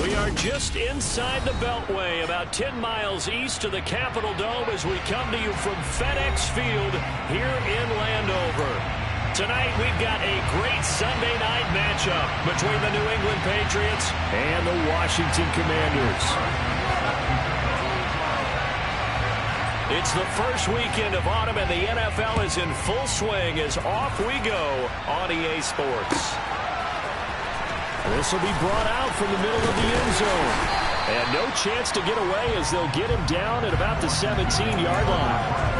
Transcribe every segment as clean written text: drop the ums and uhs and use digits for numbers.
We are just inside the Beltway, about 10 miles east of the Capitol Dome as we come to you from FedEx Field here in Landover. Tonight we've got a great Sunday night matchup between the New England Patriots and the Washington Commanders. It's the first weekend of autumn and the NFL is in full swing as off we go on EA Sports. This will be brought out from the middle of the end zone. And no chance to get away as they'll get him down at about the 17-yard line.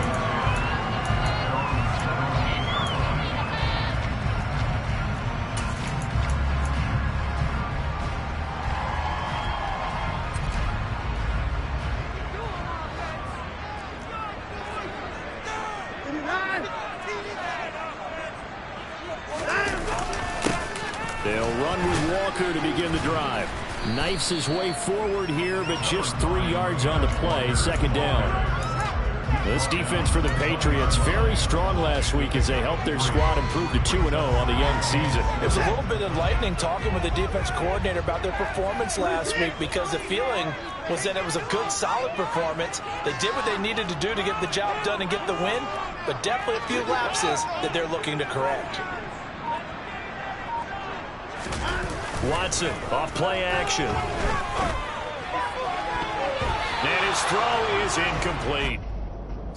They'll run with Walker to begin the drive. Knifes his way forward here, but just 3 yards on the play. Second down. This defense for the Patriots very strong last week as they helped their squad improve to 2-0 on the young season. It was a little bit enlightening talking with the defense coordinator about their performance last week because the feeling was that it was a good, solid performance. They did what they needed to do to get the job done and get the win, but definitely a few lapses that they're looking to correct. Watson, off play action. And his throw is incomplete.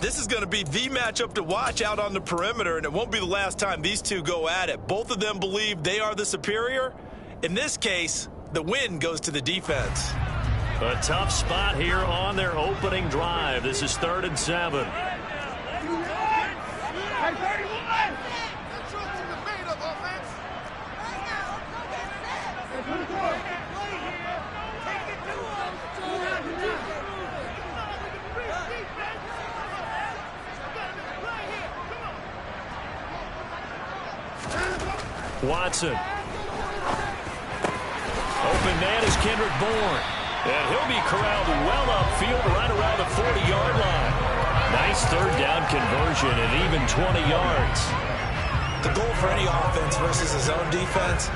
This is going to be the matchup to watch out on the perimeter, and it won't be the last time these two go at it. Both of them believe they are the superior. In this case, the win goes to the defense. A tough spot here on their opening drive. This is 3rd and 7. Watson. Open man is Kendrick Bourne. And he'll be corralled well upfield right around the 40-yard line. Nice 3rd down conversion and even 20 yards. The goal for any offense versus his own defense,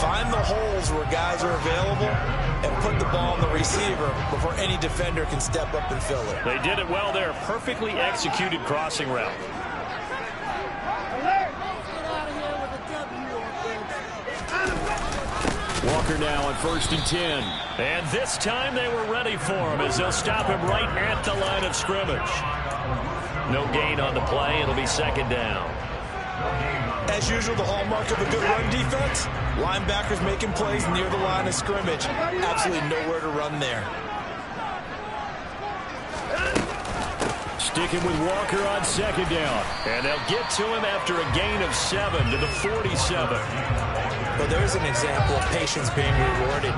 find the holes where guys are available and put the ball on the receiver before any defender can step up and fill it. They did it well there. Perfectly executed crossing route. Walker now on 1st and 10. And this time they were ready for him as they'll stop him right at the line of scrimmage. No gain on the play. It'll be 2nd down. As usual, the hallmark of a good run defense, linebackers making plays near the line of scrimmage. Absolutely nowhere to run there. Sticking with Walker on 2nd down. And they'll get to him after a gain of 7 to the 47. Well, there's an example of patience being rewarded.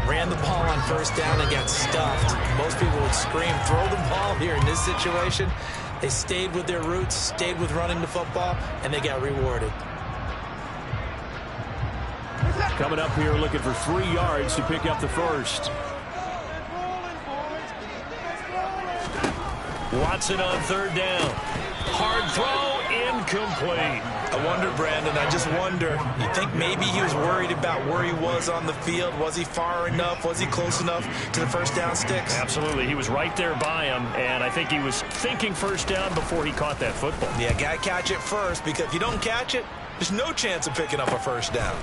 Ran the ball on 1st down and got stuffed. Most people would scream, throw the ball here. In this situation, they stayed with their roots, stayed with running the football, and they got rewarded. Coming up here looking for 3 yards to pick up the 1st. Watson on 3rd down. Hard throw, incomplete. I wonder, Brandon, I just wonder, you think maybe he was worried about where he was on the field? Was he far enough? Was he close enough to the 1st down sticks? Absolutely. He was right there by him, and I think he was thinking 1st down before he caught that football. Yeah, got to catch it first, because if you don't catch it, there's no chance of picking up a 1st down.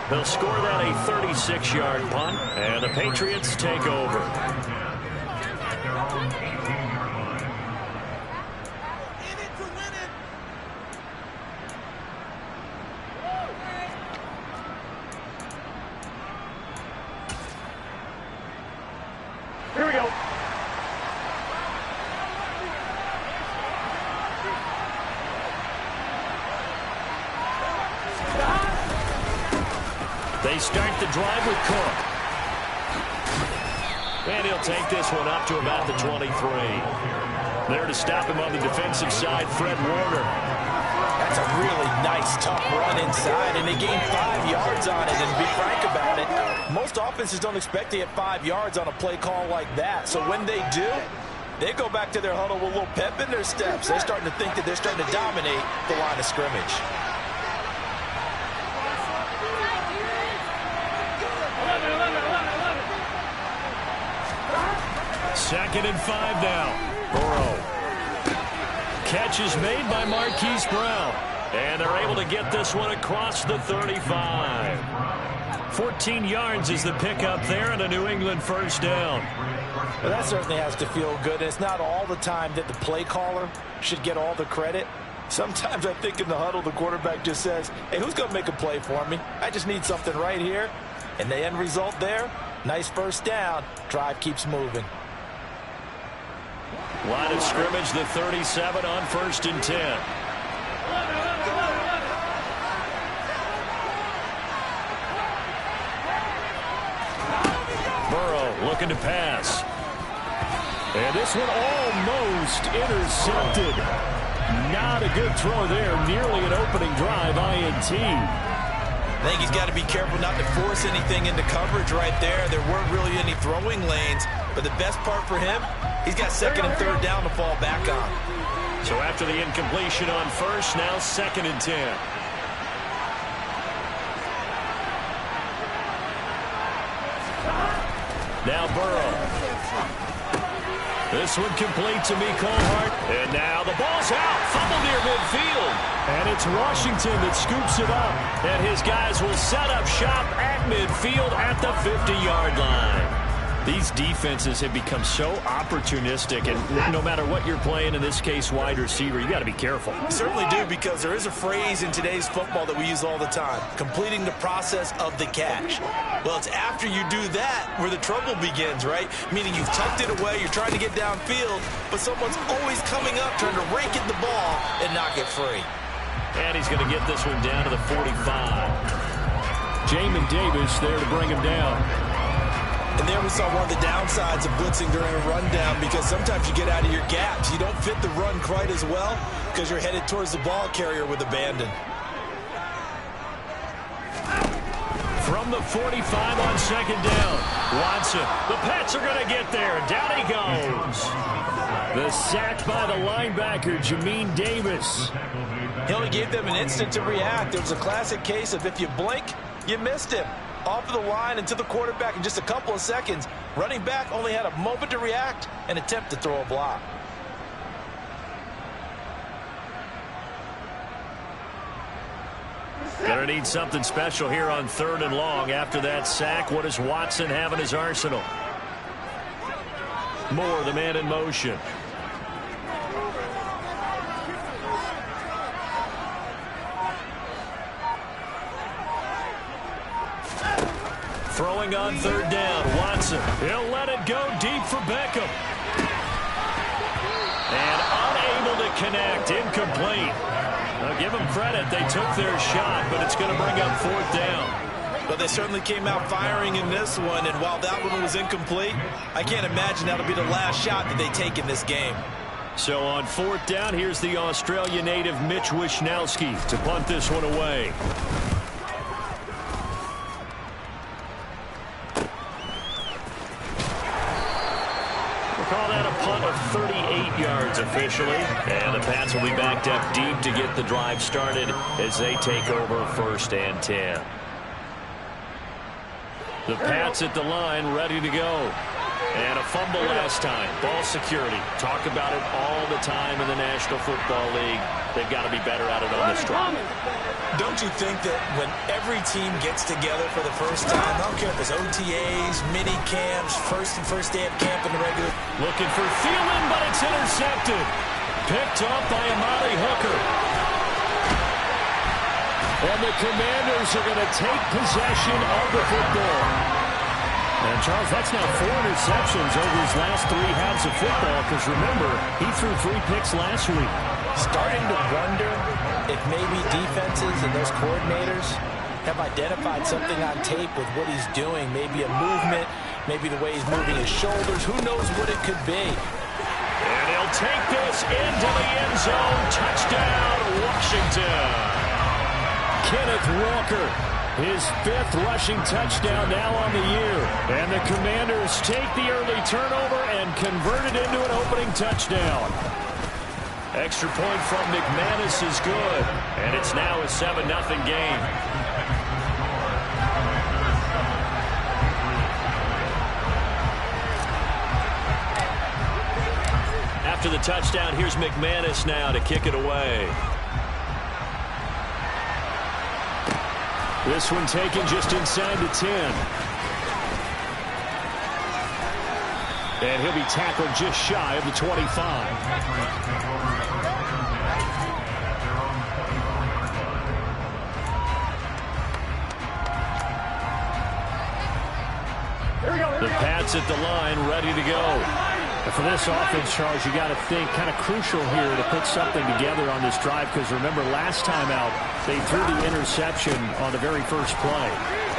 They'll score that a 36-yard punt, and the Patriots take over. Here we go. They start the drive with Cook. And he'll take this one up to about the 23. There to stop him on the defensive side, Fred Warner. That's a really nice, tough run inside, and they gained 5 yards on it. And to be frank about it, most offenses don't expect to get 5 yards on a play call like that. So when they do, they go back to their huddle with a little pep in their steps. They're starting to think that they're starting to dominate the line of scrimmage. 2nd and 5 now. Burrow. Catch is made by Marquise Brown. And they're able to get this one across the 35. 14 yards is the pickup there and a New England first down. Well, that certainly has to feel good. It's not all the time that the play caller should get all the credit. Sometimes I think in the huddle, the quarterback just says, hey, who's going to make a play for me? I just need something right here. And the end result there, nice first down. Drive keeps moving. Line of scrimmage, the 37 on 1st and 10. Burrow looking to pass. And this one almost intercepted. Not a good throw there. Nearly an opening drive, INT. I think he's got to be careful not to force anything into coverage right there. There weren't really any throwing lanes. But the best part for him, he's got 2nd and 3rd down to fall back on. So after the incompletion on 1st, now 2nd and 10. Now Burrow. This one complete to Mecole Hart. And now the ball's out. Fumble near midfield. And it's Washington that scoops it up. And his guys will set up shop at midfield at the 50-yard line. These defenses have become so opportunistic, and no matter what you're playing, in this case wide receiver, you got to be careful. You certainly do, because there is a phrase in today's football that we use all the time, completing the process of the catch. Well, it's after you do that where the trouble begins, right? Meaning you've tucked it away, you're trying to get downfield, but someone's always coming up trying to rake at the ball and knock it free. And he's going to get this one down to the 45. Jamin Davis there to bring him down. And there we saw one of the downsides of blitzing during a rundown, because sometimes you get out of your gaps. You don't fit the run quite as well because you're headed towards the ball carrier with abandon. From the 45 on 2nd down, Watson. The Pats are going to get there. Down he goes. The sack by the linebacker, Jamin Davis. He only gave them an instant to react. It was a classic case of if you blink, you missed him. Off of the line and to the quarterback in just a couple of seconds. Running back only had a moment to react and attempt to throw a block. Gonna need something special here on 3rd and long. After that sack, what does Watson have in his arsenal? Moore, the man in motion. Throwing on 3rd down, Watson. He'll let it go deep for Beckham. And unable to connect, incomplete. Now give them credit, they took their shot, but it's going to bring up 4th down. But they certainly came out firing in this one, and while that one was incomplete, I can't imagine that'll be the last shot that they take in this game. So on 4th down, here's the Australia native Mitch Wishnowsky to punt this one away. Call that a punt of 38 yards officially. And the Pats will be backed up deep to get the drive started as they take over 1st and 10. The Pats at the line ready to go. And a fumble last time. Ball security. Talk about it all the time in the National Football League. They've got to be better at it on this drive. Don't you think that when every team gets together for the first time, I don't care if it's OTAs, mini camps, first day of camp in the regular. Looking for Thielen, but it's intercepted. Picked up by Amari Hooker. And the Commanders are going to take possession of the football. And, Charles, that's now 4 interceptions over his last 3 halves of football, because, remember, he threw 3 picks last week. Starting to wonder if maybe defenses and those coordinators have identified something on tape with what he's doing. Maybe a movement, maybe the way he's moving his shoulders. Who knows what it could be. And he'll take this into the end zone. Touchdown, Washington. Kenneth Walker, his 5th rushing touchdown now on the year. And the Commanders take the early turnover and convert it into an opening touchdown. Extra point from McManus is good. And it's now a 7-0 game. after the touchdown. Here's McManus now to kick it away. This one taken just inside the 10. And he'll be tackled just shy of the 25. The Pats at the line, ready to go. And for this offense, Charles, you got to think kind of crucial here to put something together on this drive, because remember last time out they threw the interception on the very first play.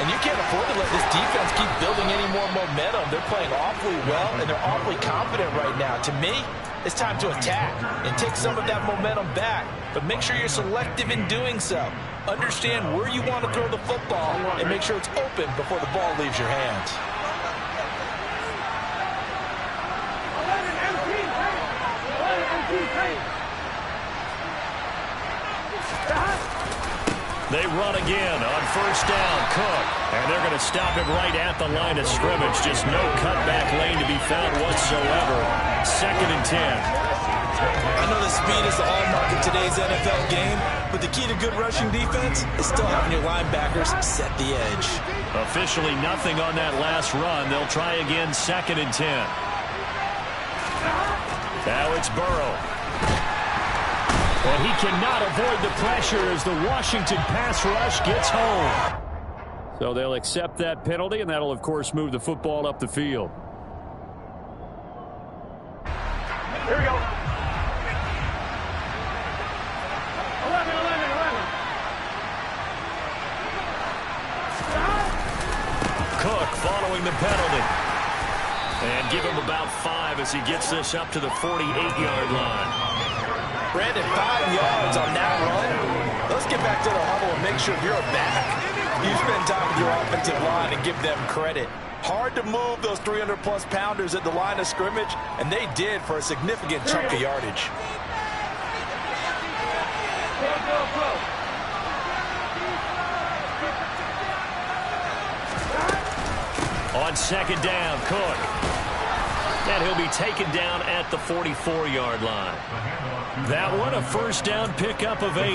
And you can't afford to let this defense keep building any more momentum. They're playing awfully well, and they're awfully confident right now. To me, it's time to attack and take some of that momentum back, but make sure you're selective in doing so. Understand where you want to throw the football and make sure it's open before the ball leaves your hands. They run again on first down. Cook. And they're going to stop him right at the line of scrimmage. Just no cutback lane to be found whatsoever. 2nd and 10. I know that speed is the hallmark of today's NFL game, but the key to good rushing defense is still having your linebackers set the edge. Officially nothing on that last run. They'll try again 2nd and 10. Now it's Burrow. And he cannot avoid the pressure as the Washington pass rush gets home. So they'll accept that penalty, and that'll, of course, move the football up the field. Here we go. 11. Cook following the penalty. And give him about 5 as he gets this up to the 48-yard line. Brandon, 5 yards on that run. Let's get back to the huddle and make sure you're back. You spend time with your offensive line and give them credit. Hard to move those 300-plus pounders at the line of scrimmage, and they did for a significant chunk of yardage. On 2nd down, Cook. And he'll be taken down at the 44-yard line. That one, a first down pickup of 8.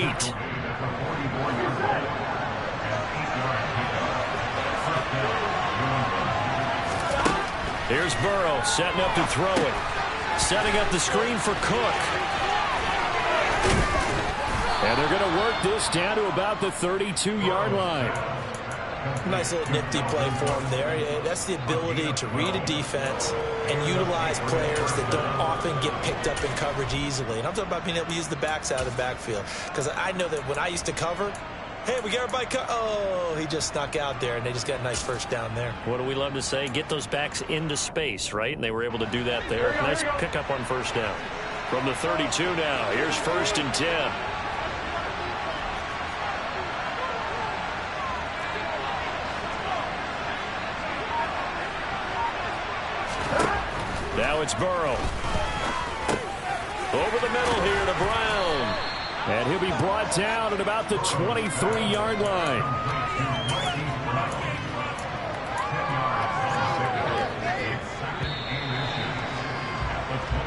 Here's Burrow setting up to throw it. Setting up the screen for Cook. And they're going to work this down to about the 32-yard line. Nice little nifty play for him there. That's the ability to read a defense and utilize players that don't often get picked up in coverage easily. And I'm talking about being able to use the backs out of the backfield. Because I know that when I used to cover, hey, we got everybody oh, he just snuck out there, and they just got a nice first down there. What do we love to say? Get those backs into space, right? And they were able to do that there. Nice pickup on first down. From the 32 now, here's 1st and 10. Now it's Burrow. Over the middle here to Brown. And he'll be brought down at about the 23-yard line.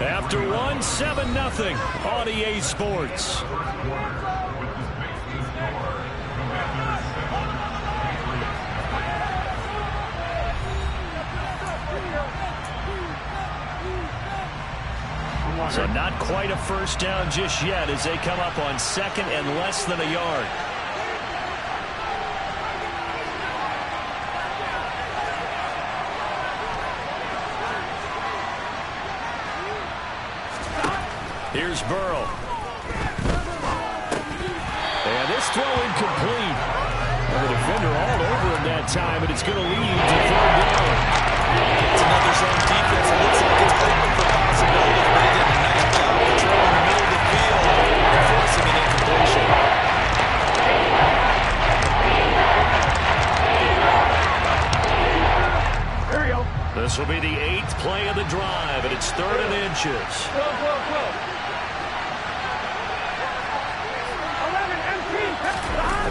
After one, 7-0 on EA Sports. So not quite a first down just yet as they come up on 2nd and less than a yard. Here's Burrow. And this throw incomplete. And the defender all over him that time, and it's going to lead to 3rd down. It's another zone defense. It looks like it's open for possibilities, but they did a nice job controlling the middle of the field and forcing an incompletion. Here we go. This will be the 8th play of the drive, and it's 3rd and inches.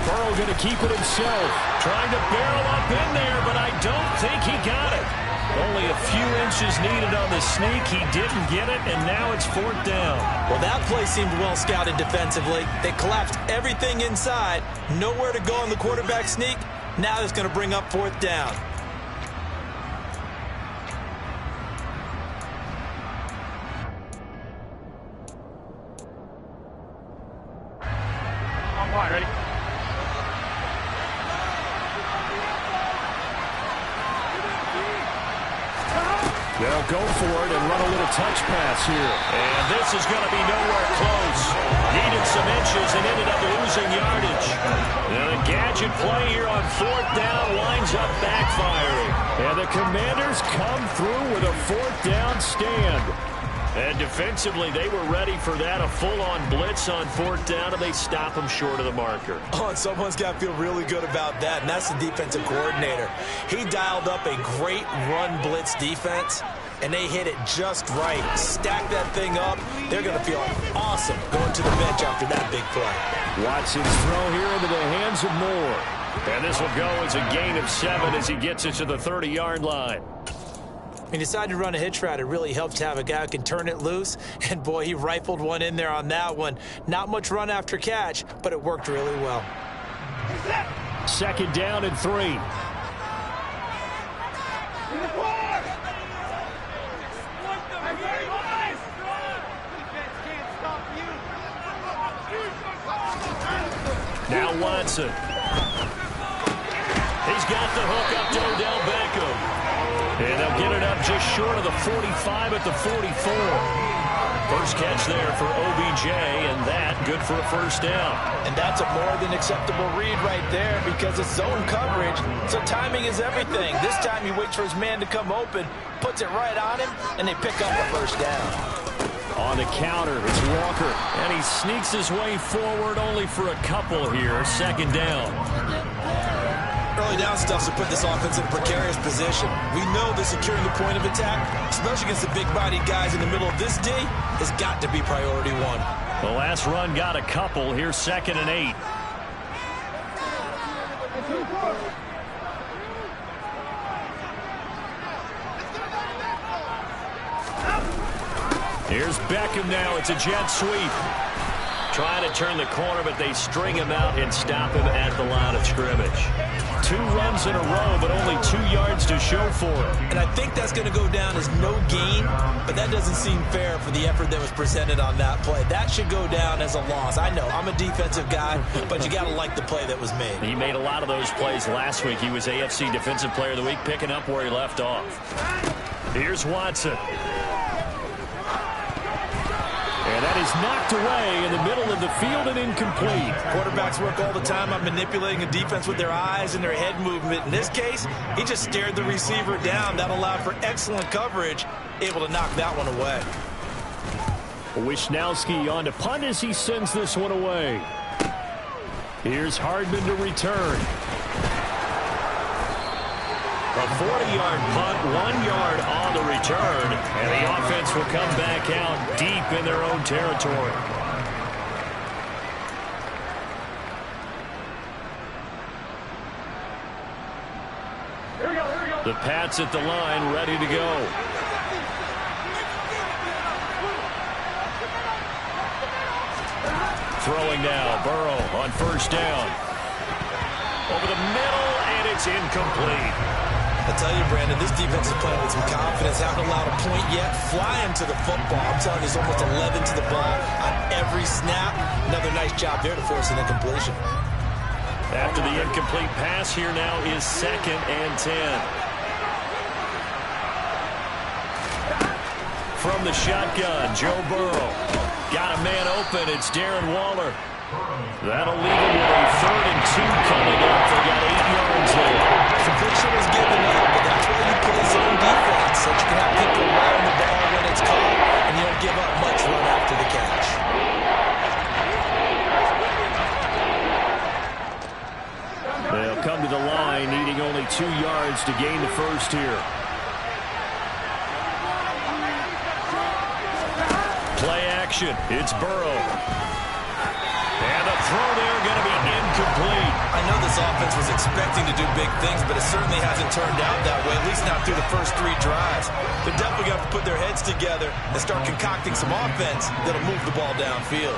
Burrow going to keep it himself. Trying to barrel up in there, but I don't think he got it. Only a few inches needed on the sneak. He didn't get it, and now it's 4th down. Well, that play seemed well scouted defensively. They collapsed everything inside. Nowhere to go on the quarterback sneak. Now it's going to bring up 4th down. Ready? They'll go for it and run a little touch pass here. And this is going to be nowhere close. Needed some inches and ended up losing yardage. And a gadget play here on 4th down winds up backfiring. And the Commanders come through with a 4th down stand. And defensively, they were ready for that, a full-on blitz on 4th down, and they stop them short of the marker. Oh, and someone's got to feel really good about that, and that's the defensive coordinator. He dialed up a great run blitz defense, and they hit it just right. Stack that thing up. They're going to feel awesome going to the bench after that big play. Watson's throw here into the hands of Moore. And this will go as a gain of 7 as he gets it to the 30-yard line. He decided to run a hitch route. It really helps to have a guy who can turn it loose. And, boy, he rifled one in there on that one. Not much run after catch, but it worked really well. 2nd down and 3. Now Watson. He's got the hook up to Odell Beckham. And they'll get it up just short of the 45 at the 44. First catch there for OBJ, and that good for a 1st down. And that's a more than acceptable read right there because it's zone coverage, so timing is everything. This time he waits for his man to come open, puts it right on him, and they pick up a 1st down. On the counter, it's Walker, and he sneaks his way forward only for a couple here. 2nd down. Early down stuff to put this offense in a precarious position. We know that securing the point of attack, especially against the big-bodied guys in the middle of this D, has got to be priority 1. The last run got a couple. Here's 2nd and 8. Here's Beckham now. It's a jet sweep. Trying to turn the corner, but they string him out and stop him at the line of scrimmage. 2 runs in a row, but only 2 yards to show for it. And I think that's going to go down as no gain, but that doesn't seem fair for the effort that was presented on that play. That should go down as a loss. I know, I'm a defensive guy, but you got to like the play that was made. He made a lot of those plays last week. He was AFC Defensive Player of the Week, picking up where he left off. Here's Watson. And that is knocked away in the middle of the field and incomplete. Quarterbacks work all the time on manipulating a defense with their eyes and their head movement. In this case, he just stared the receiver down. That allowed for excellent coverage, able to knock that one away. Wisnowski on to punt as he sends this one away. Here's Hardman to return. A 40-yard punt, 1 yard on the return, and the offense will come back out deep in their own territory. The Pats at the line, ready to go. Throwing now, Burrow on 1st down. Over the middle, and it's incomplete. I tell you, Brandon, this defense is playing with some confidence. Haven't allowed a point yet. Flying to the football. I'm telling you, there's almost 11 to the ball on every snap. Another nice job there to force an incompletion. After the incomplete pass, here now is 2nd and 10. From the shotgun, Joe Burrow. Got a man open. It's Darren Waller. That'll leave him with a 3rd and 2 coming up. They got 8 yards there. Conviction was given up, but that's why you play zone defense, so you can have people around the ball when it's caught, and you don't give up much run after the catch. They'll come to the line, needing only 2 yards to gain the 1st here. Play action. It's Burrow. And the throw there going to be incomplete. incomplete. I know this offense was expecting to do big things, but it certainly hasn't turned out that way, at least not through the first 3 drives. They're definitely going to have to put their heads together and start concocting some offense that'll move the ball downfield.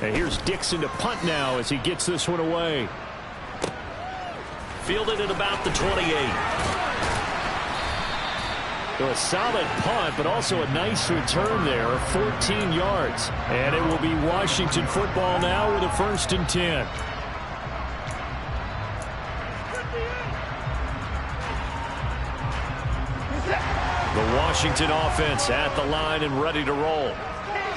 And here's Dixon to punt now as he gets this one away. Fielded at about the 28. So a solid punt, but also a nice return there of 14 yards. And it will be Washington football now with a 1st and 10. The Washington offense at the line and ready to roll.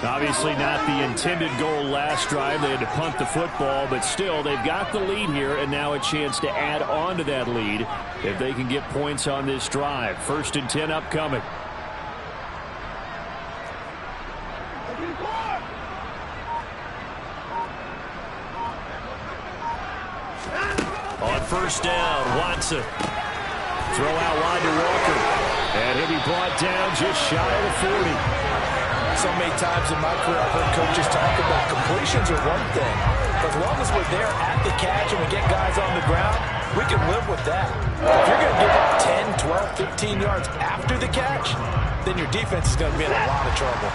Obviously not the intended goal last drive. They had to punt the football, but still they've got the lead here and now a chance to add on to that lead if they can get points on this drive. 1st and 10 upcoming. On 1st down, Watson. Throw out wide to Walker. And he'll be brought down just shy of the 40. So many times in my career I've heard coaches talk about completions are one thing. But as long as we're there at the catch and we get guys on the ground, we can live with that. If you're going to give up 10, 12, 15 yards after the catch, then your defense is going to be in a lot of trouble.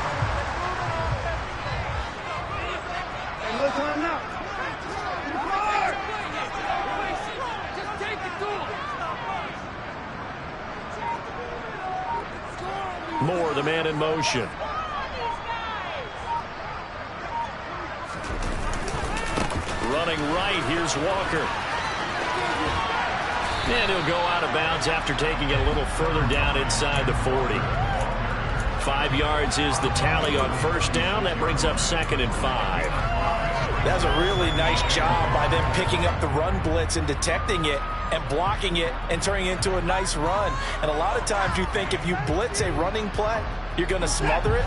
Moore, the man in motion. Running right, here's Walker. And he'll go out of bounds after taking it a little further down inside the 40. 5 yards is the tally on 1st down. That brings up 2nd and 5. That's a really nice job by them picking up the run blitz and detecting it and blocking it and turning it into a nice run. And a lot of times you think if you blitz a running play, you're going to smother it.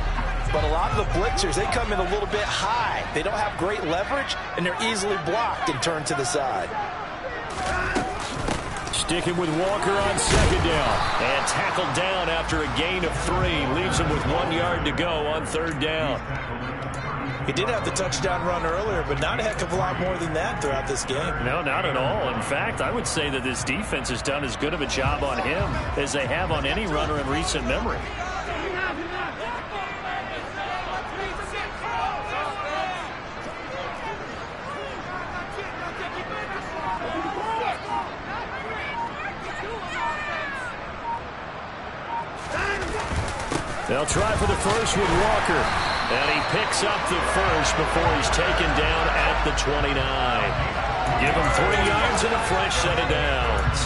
But a lot of the blitzers, they come in a little bit high. They don't have great leverage, and they're easily blocked and turned to the side. Sticking with Walker on 2nd down. And tackled down after a gain of 3. Leaves him with 1 yard to go on 3rd down. He did have the touchdown run earlier, but not a heck of a lot more than that throughout this game. No, not at all. In fact, I would say that this defense has done as good of a job on him as they have on any runner in recent memory. They'll try for the first with Walker. And he picks up the first before he's taken down at the 29. Give him 3 yards and a fresh set of downs.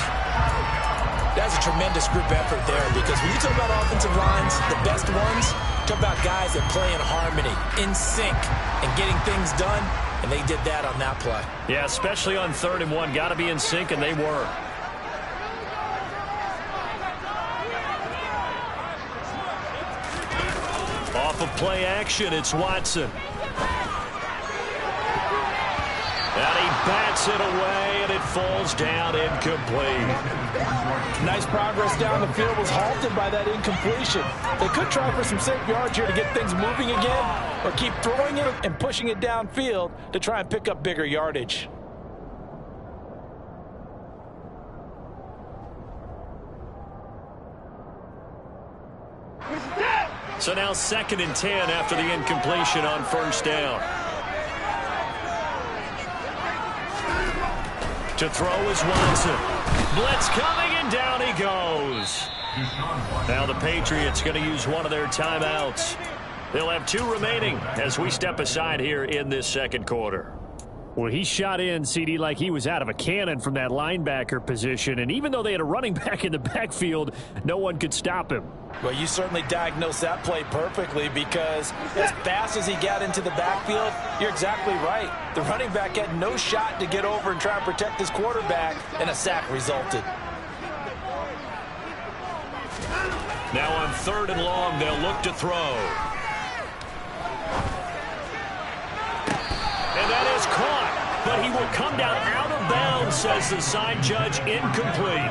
That's a tremendous group effort there, because when you talk about offensive lines, the best ones, talk about guys that play in harmony, in sync, and getting things done, and they did that on that play. Yeah, especially on 3rd and 1. Got to be in sync, and they were. Off of play action, it's Watson. And he bats it away, and it falls down incomplete. Nice progress down the field was halted by that incompletion. They could try for some safe yards here to get things moving again, or keep throwing it and pushing it downfield to try and pick up bigger yardage. So now 2nd and 10 after the incompletion on 1st down. To throw is Watson. Blitz coming, and down he goes. Now the Patriots going to use one of their timeouts. They'll have 2 remaining as we step aside here in this 2nd quarter. Well, he shot in, CD, like he was out of a cannon from that linebacker position. And even though they had a running back in the backfield, no one could stop him. Well, you certainly diagnosed that play perfectly, because as fast as he got into the backfield, you're exactly right. The running back had no shot to get over and try and protect his quarterback, and a sack resulted. Now on 3rd and long, they'll look to throw. And that is caught, but he will come down out of bounds, says the side judge, incomplete.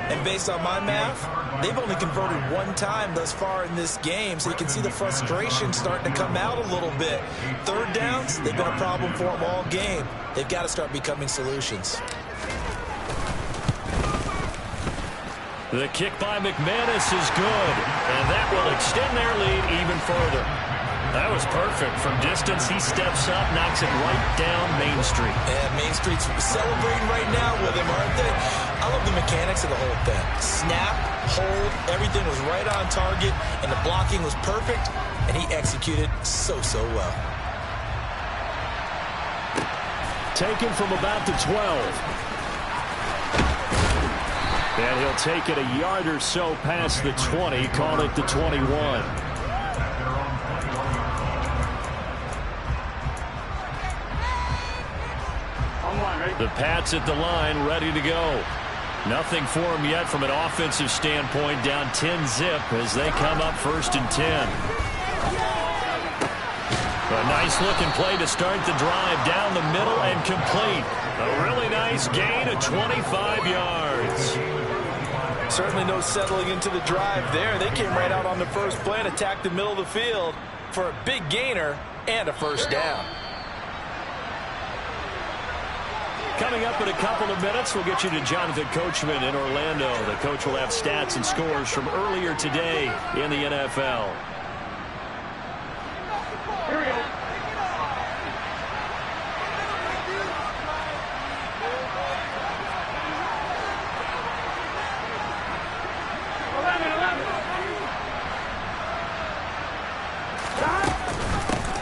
And based on my math, they've only converted one time thus far in this game, so you can see the frustration starting to come out a little bit. Third downs, they've been a problem for them all game. They've got to start becoming solutions. The kick by McManus is good, and that will extend their lead even further. That was perfect. From distance, he steps up, knocks it right down Main Street. And Main Street's celebrating right now with him, aren't they? I love the mechanics of the whole thing. Snap, hold, everything was right on target, and the blocking was perfect, and he executed so well. Taken from about the 12. And he'll take it a yard or so past the 20, call it the 21. The Pats at the line, ready to go. Nothing for them yet from an offensive standpoint, down 10-zip as they come up 1st and 10. A nice-looking play to start the drive down the middle and complete. A really nice gain of 25 yards. Certainly no settling into the drive there. They came right out on the first play and attacked the middle of the field for a big gainer and a first down. Coming up in a couple of minutes, we'll get you to Jonathan Coachman in Orlando. The coach will have stats and scores from earlier today in the NFL. Here we go.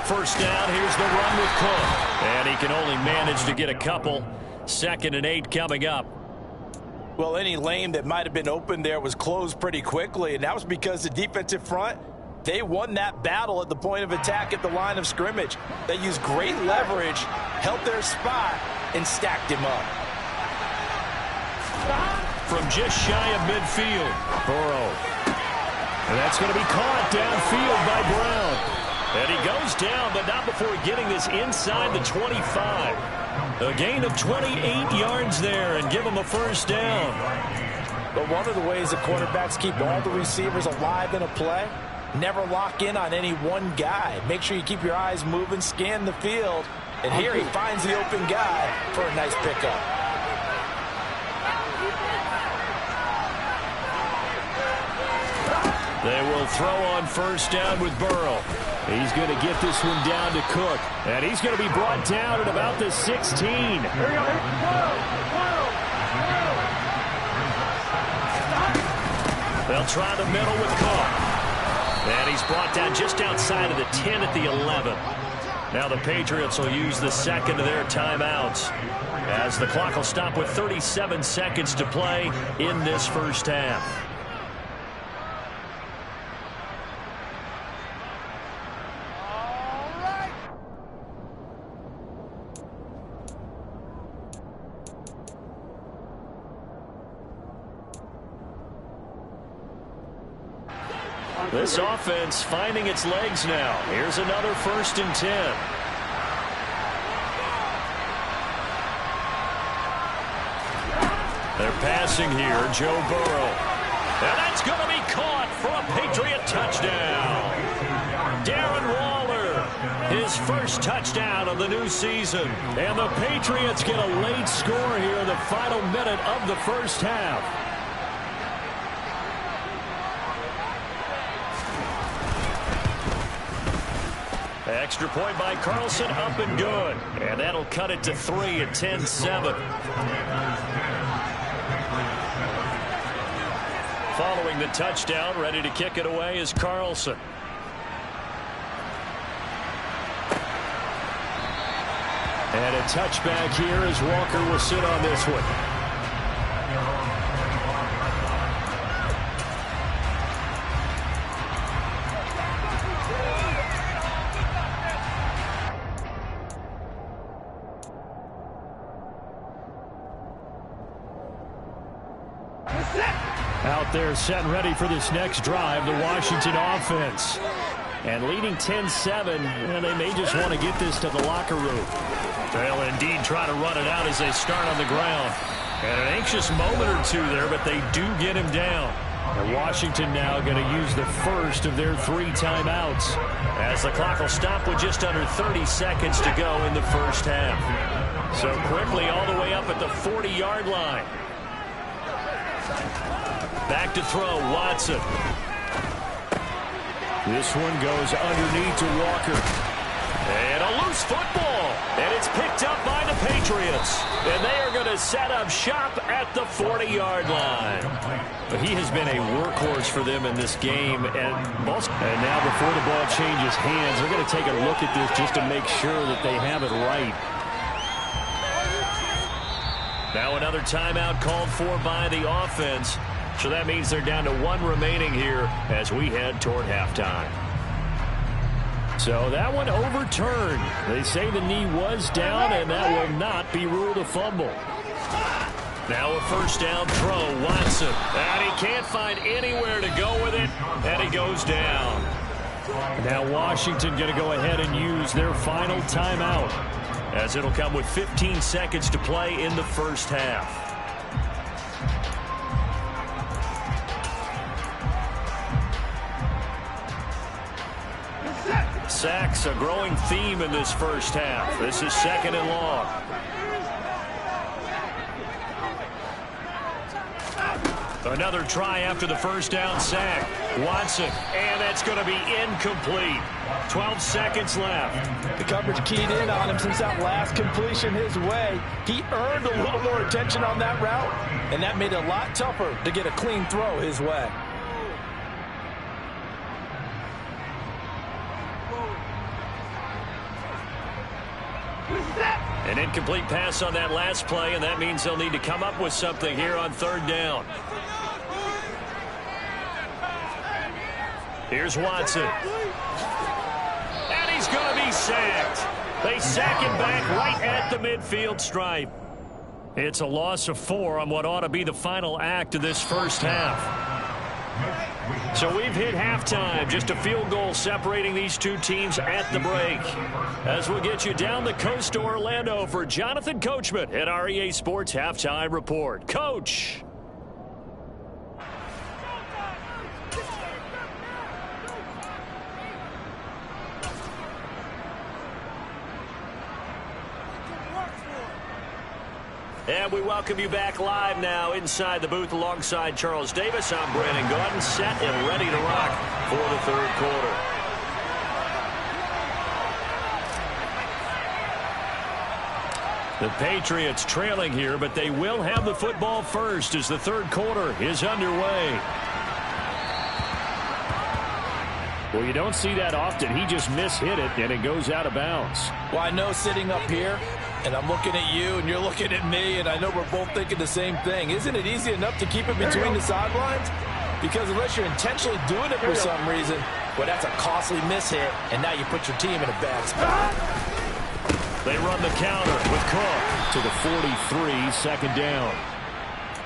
First down, here's the run with Cook. And he can only manage to get a couple. 2nd and 8 coming up. Well, any lane that might have been open there was closed pretty quickly, and that was because the defensive front, they won that battle at the point of attack at the line of scrimmage. They used great leverage, held their spot, and stacked him up. From just shy of midfield, Burrow. And that's going to be caught downfield by Brown. And he goes down, but not before getting this inside the 25. A gain of 28 yards there and give him a first down. But one of the ways that quarterbacks keep all the receivers alive in a play, never lock in on any one guy. Make sure you keep your eyes moving, scan the field. And here he finds the open guy for a nice pickup. They will throw on first down with Burrow. He's going to get this one down to Cook. And he's going to be brought down at about the 16. Here we go. They'll try the middle with Cook. And he's brought down just outside of the 10 at the 11. Now the Patriots will use the second of their timeouts, as the clock will stop with 37 seconds to play in this first half. This offense finding its legs now. Here's another 1st and 10. They're passing here, Joe Burrow. And that's going to be caught for a Patriot touchdown. Darren Waller, his first touchdown of the new season. And the Patriots get a late score here in the final minute of the first half. Extra point by Carlson, up and good. And that'll cut it to 3 at 10-7. Following the touchdown, ready to kick it away is Carlson. And a touchback here as Walker will sit on this one. Out there set and ready for this next drive, the Washington offense. And leading 10-7, and they may just want to get this to the locker room. They'll indeed try to run it out as they start on the ground. And an anxious moment or two there, but they do get him down. And Washington now going to use the first of their 3 timeouts, as the clock will stop with just under 30 seconds to go in the first half. So quickly all the way up at the 40-yard line. Back to throw, Watson. This one goes underneath to Walker. And a loose football. And it's picked up by the Patriots. And they are going to set up shop at the 40-yard line. But he has been a workhorse for them in this game. And now before the ball changes hands, they're going to take a look at this just to make sure that they have it right. Now another timeout called for by the offense. So that means they're down to 1 remaining here as we head toward halftime. So that one overturned. They say the knee was down, and that will not be ruled a fumble. Now a first down throw, Watson. And he can't find anywhere to go with it, and he goes down. Now Washington going to go ahead and use their final timeout, as it'll come with 15 seconds to play in the first half. Sacks, a growing theme in this first half. This is 2nd and long. Another try after the first down sack. Watson, and that's going to be incomplete. 12 seconds left. The coverage keyed in on him since that last completion his way. He earned a little more attention on that route, and that made it a lot tougher to get a clean throw his way. An incomplete pass on that last play, and that means they'll need to come up with something here on 3rd down. Here's Watson. And he's going to be sacked. They sack him back right at the midfield stripe. It's a loss of 4 on what ought to be the final act of this first half. So we've hit halftime. Just a field goal separating these 2 teams at the break. As we'll get you down the coast to Orlando for Jonathan Coachman at our EA Sports Halftime Report. Coach. And we welcome you back live now inside the booth alongside Charles Davis. I'm Brandon Gordon, set and ready to rock for the 3rd quarter. The Patriots trailing here, but they will have the football first as the 3rd quarter is underway. Well, you don't see that often. He just mishit it, and it goes out of bounds. Well, I know sitting up here, and I'm looking at you, and you're looking at me, and I know we're both thinking the same thing. Isn't it easy enough to keep it between the sidelines? Because unless you're intentionally doing it for some reason, well, that's a costly mishit, and now you put your team in a bad spot. They run the counter with Cook to the 43, 2nd down.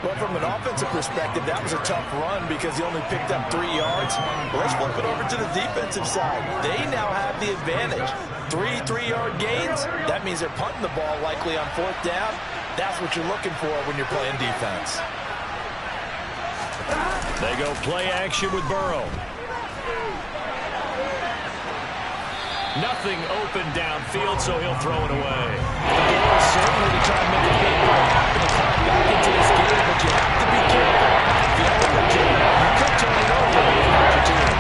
But from an offensive perspective, that was a tough run because he only picked up 3 yards. Well, let's flip it over to the defensive side. They now have the advantage. 3 3-yard gains, that means they're punting the ball likely on 4th down. That's what you're looking for when you're playing defense. They go play action with Burrow. Nothing open downfield, so he'll throw it away. Certainly to try and make a big play happen to climb back into this game, but you have to be careful. The opportunity, you could turn it over if you want your team.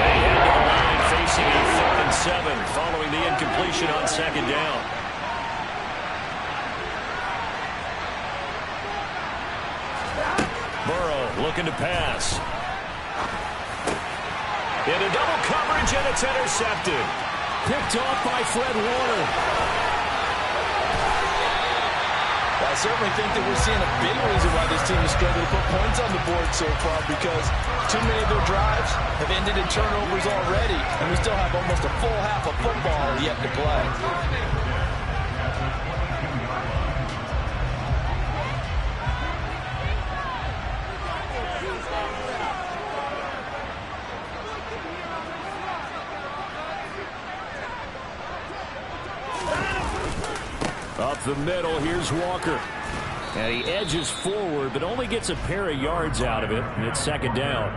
They head to the line facing a 3rd and 7 following the incompletion on 2nd down. Burrow looking to pass. Into double coverage, and it's intercepted. Picked off by Fred Warner. I certainly think that we're seeing a big reason why this team is struggling to put points on the board so far, because too many of their drives have ended in turnovers already, and we still have almost a full half of football yet to play. Up the middle, here's Walker. And he edges forward, but only gets a pair of yards out of it, and it's second down.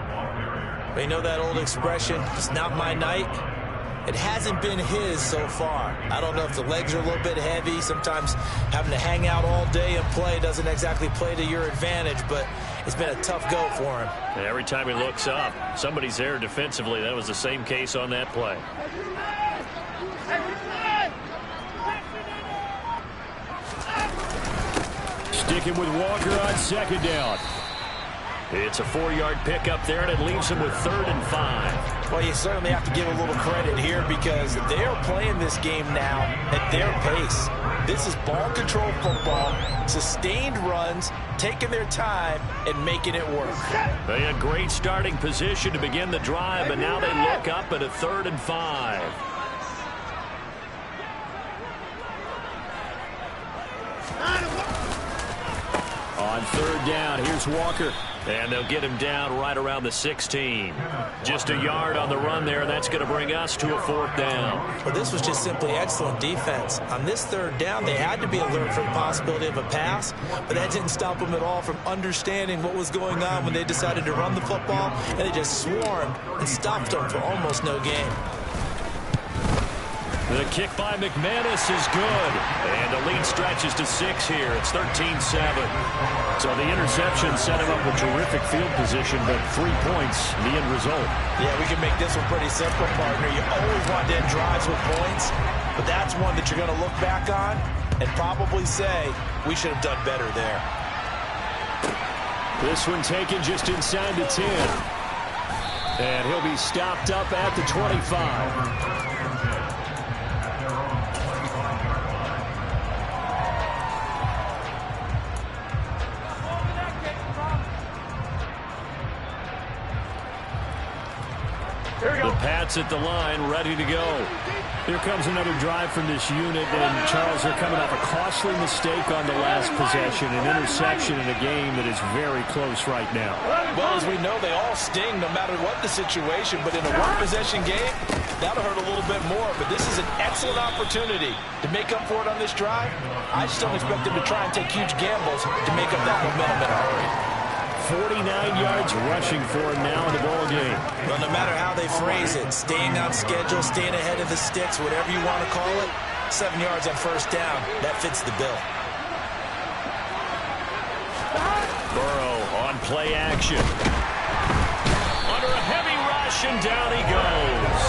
Well, you know that old expression, it's not my night? It hasn't been his so far. I don't know if the legs are a little bit heavy. Sometimes having to hang out all day and play doesn't exactly play to your advantage, but it's been a tough go for him. And every time he looks up, somebody's there defensively. That was the same case on that play. Sticking with Walker on second down. It's a 4-yard pickup there, and it leaves him with 3rd and 5. Well, you certainly have to give a little credit here because they are playing this game now at their pace. This is ball control football, sustained runs, taking their time, and making it work. They had great starting position to begin the drive, but now they look up at a 3rd and 5. On third down, here's Walker. And they'll get him down right around the 16. Just a yard on the run there. That's going to bring us to a 4th down. Well, this was just simply excellent defense. On this 3rd down, they had to be alert for the possibility of a pass, but that didn't stop them at all from understanding what was going on when they decided to run the football, and they just swarmed and stopped them for almost no gain. The kick by McManus is good. And the lead stretches to 6 here. It's 13-7. So the interception set him up with terrific field position, but 3 points, the end result. Yeah, we can make this one pretty simple, partner. You always want to end drives with points, but that's one that you're going to look back on and probably say, we should have done better there. This one taken just inside the 10. And he'll be stopped up at the 25. The Pats at the line, ready to go. Here comes another drive from this unit, and Charles, they're coming off a costly mistake on the last possession, an interception in a game that is very close right now. Well, as we know, they all sting no matter what the situation, but in a one-possession game, that'll hurt a little bit more, but this is an excellent opportunity to make up for it on this drive. I just don't expect them to try and take huge gambles to make up that momentum in a hurry. 49 yards rushing for him now in the ball game. Well, no matter how they phrase it, staying on schedule, staying ahead of the sticks, whatever you want to call it, 7 yards on 1st down, that fits the bill. Burrow on play action. Under a heavy rush, and down he goes.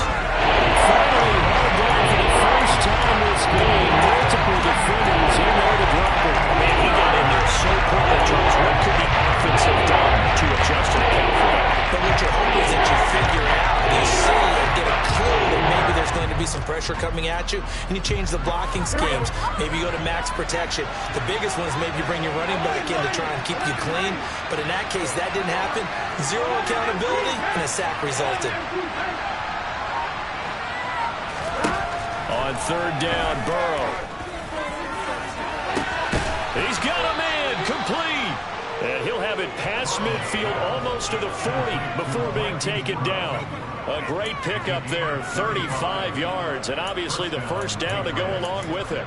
Finally held down for the first time this game. Multiple defenders in there to drop it. Man, he got in there so quick. Charles, what could the offense have done to adjust and account for that? But what you're hoping is that you figure out, you see and get a clue that maybe there's going to be some pressure coming at you, and you change the blocking schemes. Maybe you go to max protection. The biggest one is maybe you bring your running back in to try and keep you clean. But in that case, that didn't happen. 0 accountability, and a sack resulted. On 3rd down, Burrow. He's got a man, complete. And he'll have it past midfield, almost to the 40 before being taken down. A great pickup there, 35 yards, and obviously the 1st down to go along with it.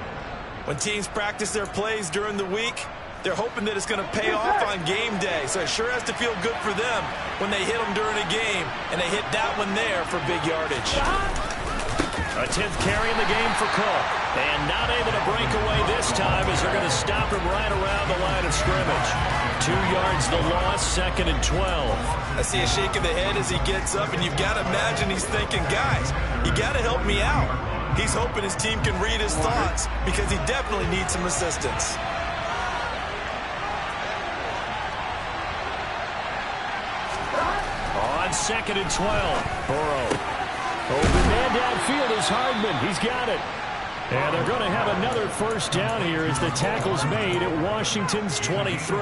When teams practice their plays during the week, they're hoping that it's going to pay off on game day. So it sure has to feel good for them when they hit them during a game, and they hit that one there for big yardage. A 10th carry in the game for Cook. And not able to break away this time as they're going to stop him right around the line of scrimmage. 2 yards the loss, 2nd and 12. I see a shake of the head as he gets up, and you've got to imagine he's thinking, guys, you got to help me out. He's hoping his team can read his thoughts because he definitely needs some assistance. On 2nd and 12, Burrow. Open man downfield is Hardman. He's got it. And they're going to have another 1st down here as the tackle's made at Washington's 23.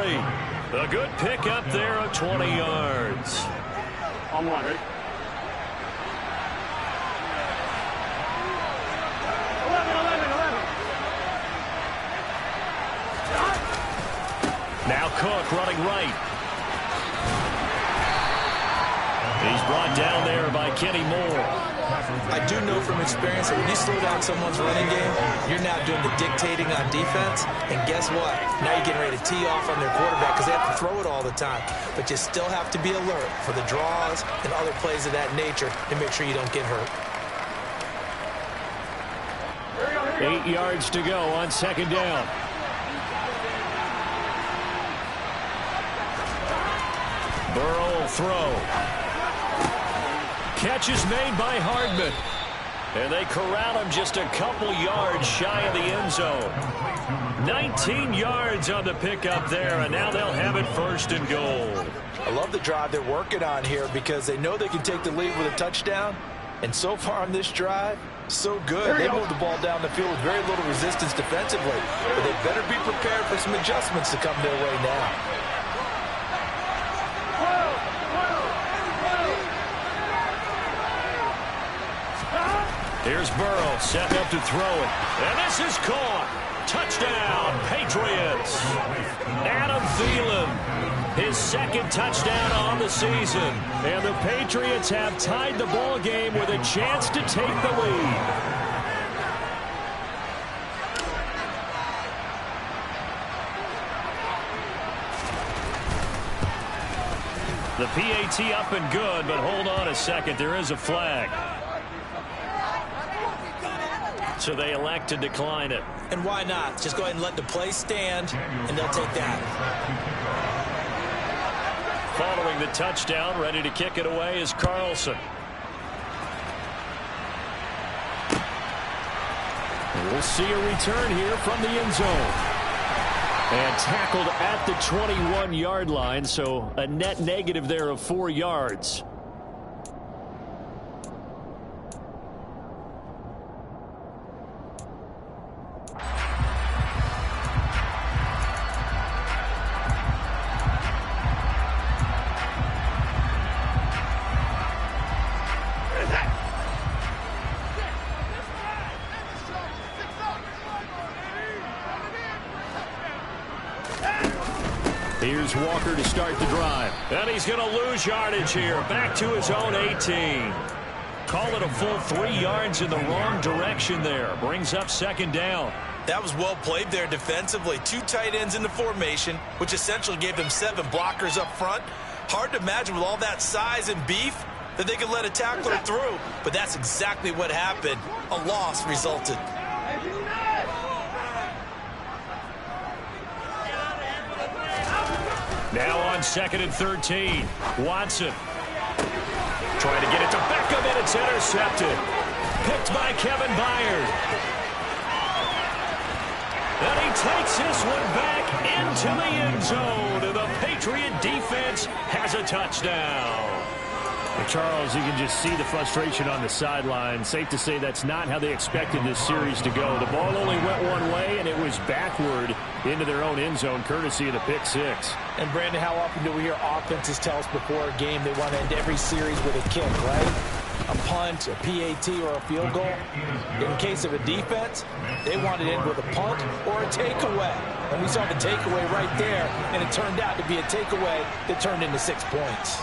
A good pickup there of 20 yards. On one, ready? 11. Now Cook running right. He's brought down there by Kenny Moore. I do know from experience that when you slow down someone's running game, you're now doing the dictating on defense. And guess what? Now you're getting ready to tee off on their quarterback because they have to throw it all the time. But you still have to be alert for the draws and other plays of that nature to make sure you don't get hurt. 8 yards to go on second down. Burrow will throw. Catch is made by Hardman. And they corral him just a couple yards shy of the end zone. 19 yards on the pickup there, and now they'll have it first and goal. I love the drive they're working on here because they know they can take the lead with a touchdown. And so far on this drive, so good. They moved the ball down the field with very little resistance defensively. But they better be prepared for some adjustments to come their way now. Here's Burrow setting up to throw it. And this is caught. Touchdown, Patriots. Adam Thielen, his second touchdown on the season. And the Patriots have tied the ball game with a chance to take the lead. The PAT up and good, but hold on a second. There is a flag. So they elect to decline it. And why not? Just go ahead and let the play stand, and they'll take that. Following the touchdown, ready to kick it away is Carlson. We'll see a return here from the end zone. And tackled at the 21-yard line, so a net negative there of 4 yards. Here's Walker to start the drive. And he's going to lose yardage here. Back to his own 18. Call it a full 3 yards in the wrong direction there. Brings up second down. That was well played there defensively. 2 tight ends in the formation, which essentially gave them 7 blockers up front. Hard to imagine with all that size and beef that they could let a tackler through. But that's exactly what happened. A loss resulted. Now on second and 13. Watson trying to get it to Beckham, and it's intercepted. Picked by Kevin Byard. And he takes this one back into the end zone. And the Patriot defense has a touchdown. Well, Charles, you can just see the frustration on the sideline. Safe to say that's not how they expected this series to go. The ball only went one way, and it was backward into their own end zone, courtesy of the pick six. And, Brandon, how often do we hear offenses tell us before a game they want to end every series with a kick, right? A punt, a PAT, or a field goal. In case of a defense, they want to end with a punt or a takeaway. And we saw the takeaway right there, and it turned out to be a takeaway that turned into 6 points.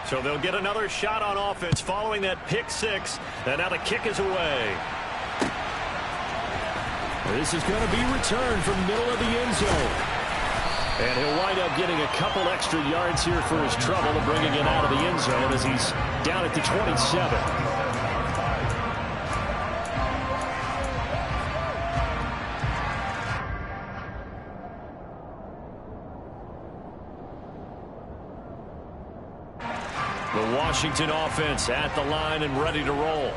So they'll get another shot on offense following that pick six. And now the kick is away. This is going to be returned from the middle of the end zone. And he'll wind up getting a couple extra yards here for his trouble and bringing it out of the end zone as he's down at the 27. The Washington offense at the line and ready to roll.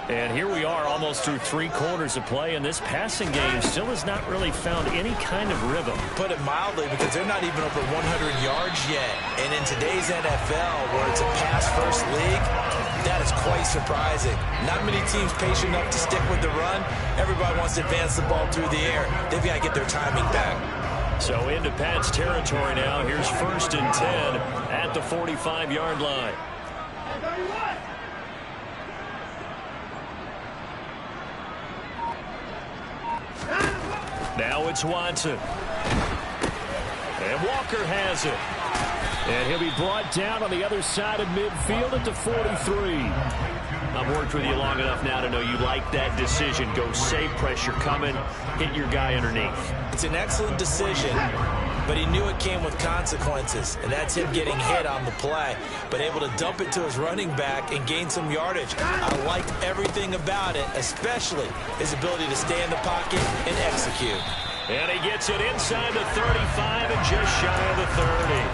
And here we are almost through 3 quarters of play, and this passing game still has not really found any kind of rhythm. Put it mildly, because they're not even over 100 yards yet. And in today's NFL, where it's a pass-first league, that is quite surprising. Not many teams patient enough to stick with the run. Everybody wants to advance the ball through the air. They've got to get their timing back. So into Pat's territory now. Here's 1st and 10 at the 45-yard line. Now it's Watson. And Walker has it. And he'll be brought down on the other side of midfield at the 43. A I've worked with you long enough now to know you like that decision. Go save pressure coming, hit your guy underneath. It's an excellent decision, but he knew it came with consequences, and that's him getting hit on the play, but able to dump it to his running back and gain some yardage. I liked everything about it, especially his ability to stay in the pocket and execute. And he gets it inside the 35 and just shy of the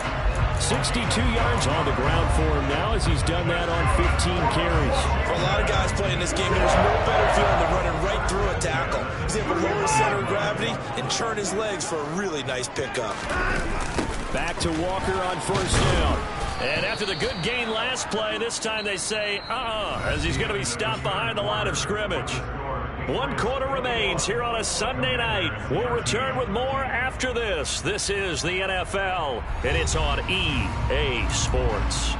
30. 62 yards on the ground for him now as he's done that on 15 carries. For a lot of guys playing this game, there's no better feeling than running right through a tackle. He's able to lower his center of gravity and churn his legs for a really nice pickup. Back to Walker on first down. And after the good gain last play, this time they say, as he's going to be stopped behind the line of scrimmage. 1 quarter remains here on a Sunday night. We'll return with more after this. This is the NFL, and it's on EA Sports.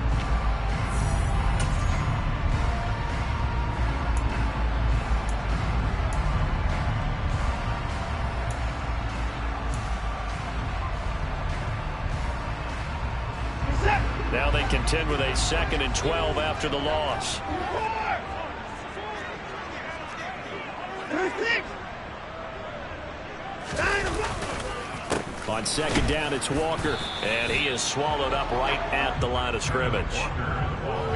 Now they contend with a 2nd and 12 after the loss. On 2nd down, it's Walker, and he is swallowed up right at the line of scrimmage.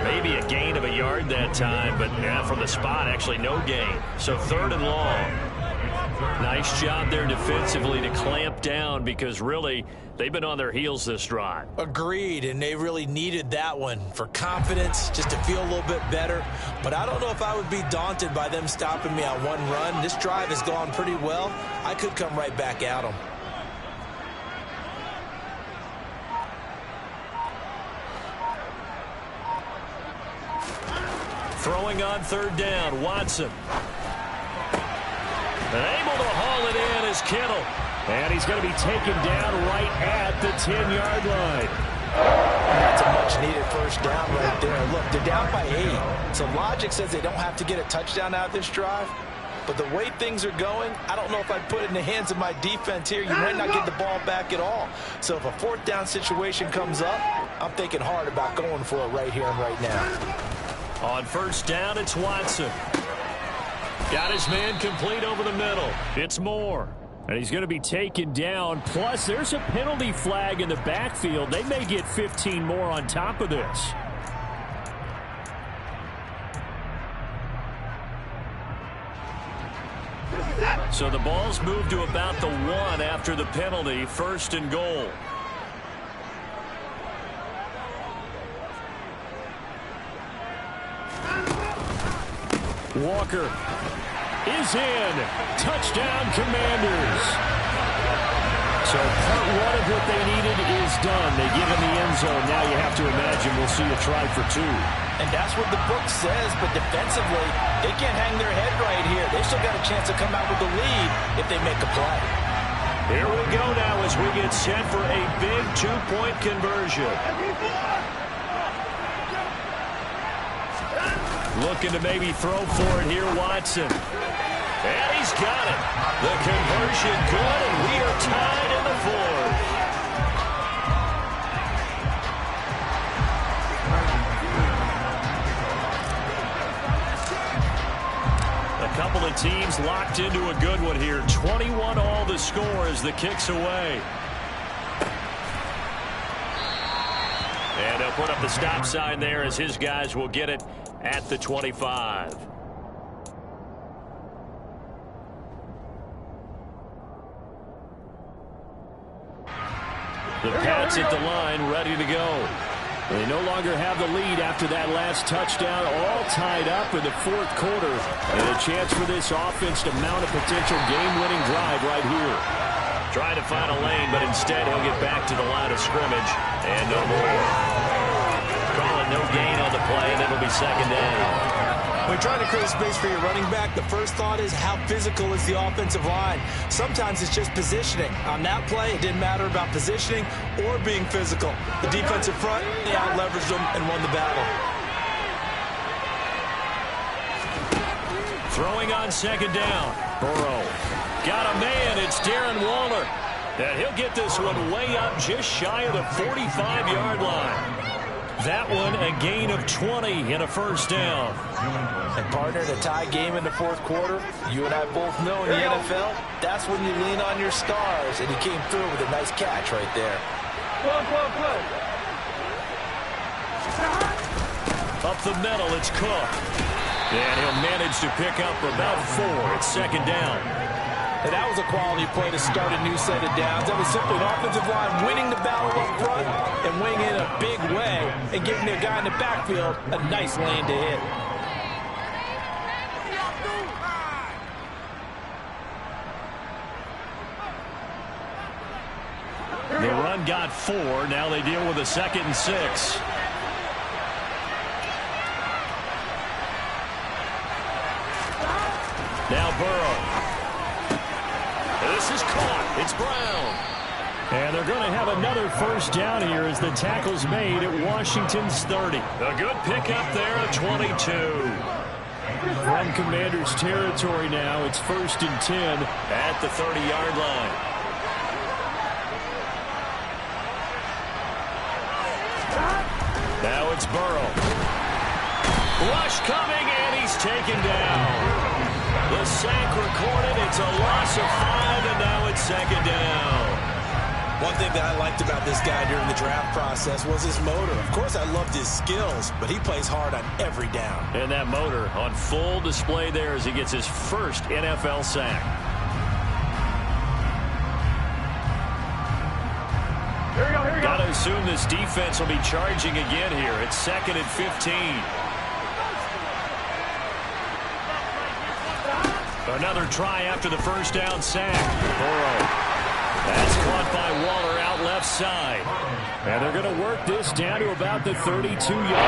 Maybe a gain of a yard that time, but from the spot, actually no gain. So 3rd and long. Nice job there defensively to clamp down because really they've been on their heels this drive. Agreed, and they really needed that one for confidence, just to feel a little bit better. But I don't know if I would be daunted by them stopping me on one run. This drive has gone pretty well. I could come right back at them. Throwing on 3rd down, Watson. Able to haul it in is Kittle. And he's going to be taken down right at the 10-yard line. That's a much-needed first down right there. Look, they're down by 8. So logic says they don't have to get a touchdown out of this drive. But the way things are going, I don't know if I'd put it in the hands of my defense here. You might not get the ball back at all. So if a 4th down situation comes up, I'm thinking hard about going for it right here and right now. On 1st down, it's Watson. Got his man complete over the middle. It's Moore. And he's going to be taken down. Plus, there's a penalty flag in the backfield. They may get 15 more on top of this. So the ball's moved to about the 1 after the penalty. 1st and goal. Walker is in. Touchdown, Commanders. So part 1 of what they needed is done. They give him the end zone. Now you have to imagine we'll see a try for 2. And that's what the book says, but defensively, they can't hang their head right here. They've still got a chance to come out with the lead if they make a play. Here we go now as we get set for a big 2-point conversion. Looking to maybe throw for it here, Watson. And he's got it. The conversion good, and we are tied in the 4th. A couple of teams locked into a good one here. 21 all the score as the kick's away. And they'll put up the stop sign there as his guys will get it at the 25. The Pats at the line, ready to go. They no longer have the lead after that last touchdown, all tied up in the 4th quarter. And a chance for this offense to mount a potential game-winning drive right here. Trying to find a lane, but instead he'll get back to the line of scrimmage and no more. Calling no gain on the play, and it'll be 2nd down. When you're trying to create space for your running back, the first thought is how physical is the offensive line. Sometimes it's just positioning. On that play, it didn't matter about positioning or being physical. The defensive front, they out-leveraged them and won the battle. Throwing on 2nd down. Burrow. Got a man. It's Darren Waller. And he'll get this one way up just shy of the 45-yard line. That one a gain of 20 and a first down. And partner, in a tie game in the fourth quarter, you and I both know in the NFL, that's when you lean on your stars, and he came through with a nice catch right there. Up the middle, it's Cook. And he'll manage to pick up about 4. It's second down. And that was a quality play to start a new set of downs. That was simply an offensive line winning the battle up front and winning in a big way and giving their guy in the backfield a nice lane to hit. The run got 4. Now they deal with a 2nd and 6. Now Burrow. This is caught. It's Brown. And they're going to have another first down here as the tackle's made at Washington's 30. A good pickup there at 22. From Commanders territory now, it's 1st and 10 at the 30-yard line. Now it's Burrow. Rush coming, and he's taken down. The sack recorded. It's a loss of 5, and now it's second down. One thing that I liked about this guy during the draft process was his motor. Of course, I loved his skills, but he plays hard on every down. And that motor on full display there as he gets his first NFL sack. Got to assume this defense will be charging again here. It's 2nd and 15. Another try after the first down sack. Burrow. That's caught by Waller out left side. And they're going to work this down to about the 32-yard line.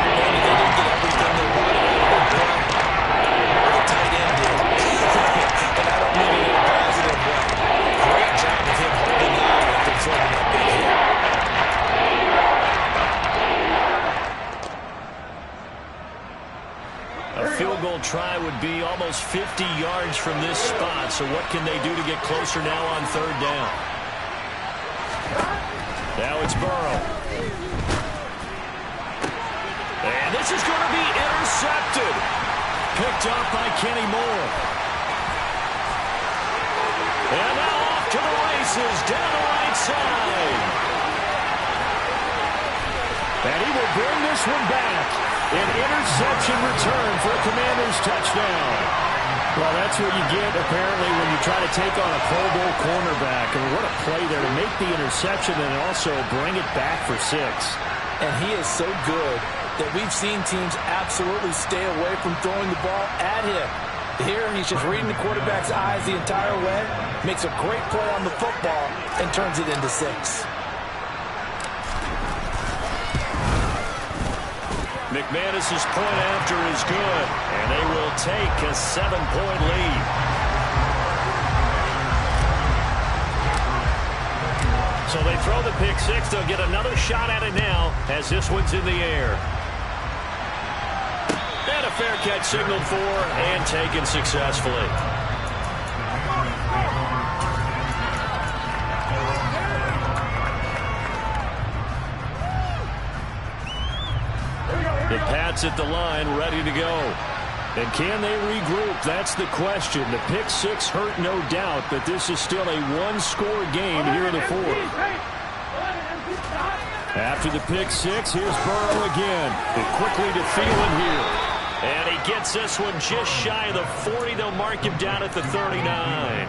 They didn't get everything they wanted. The tight end did. And I don't mean it in a positive way. Great job of him holding on after throwing that big hit. A field goal try would be almost 50 yards from this spot. So what can they do to get closer now on 3rd down? Now it's Burrow. And this is going to be intercepted. Picked up by Kenny Moore. And now off to the races down the right side. And he will bring this one back. An interception return for a Commanders touchdown. Well, that's what you get, apparently, when you try to take on a Pro Bowl cornerback. And what a play there to make the interception and also bring it back for 6. And he is so good that we've seen teams absolutely stay away from throwing the ball at him. Here, he's just reading the quarterback's eyes the entire way, makes a great play on the football, and turns it into 6. McManus's point after is good, and they will take a 7-point lead. So they throw the pick 6. They'll get another shot at it now as this one's in the air. And a fair catch signaled for and taken successfully. The Pats at the line, ready to go. And can they regroup? That's the question. The pick 6 hurt, no doubt, but this is still a one-score game here in the 4th. After the pick 6, here's Burrow again. And quickly to Thielen here. And he gets this one just shy of the 40. They'll mark him down at the 39.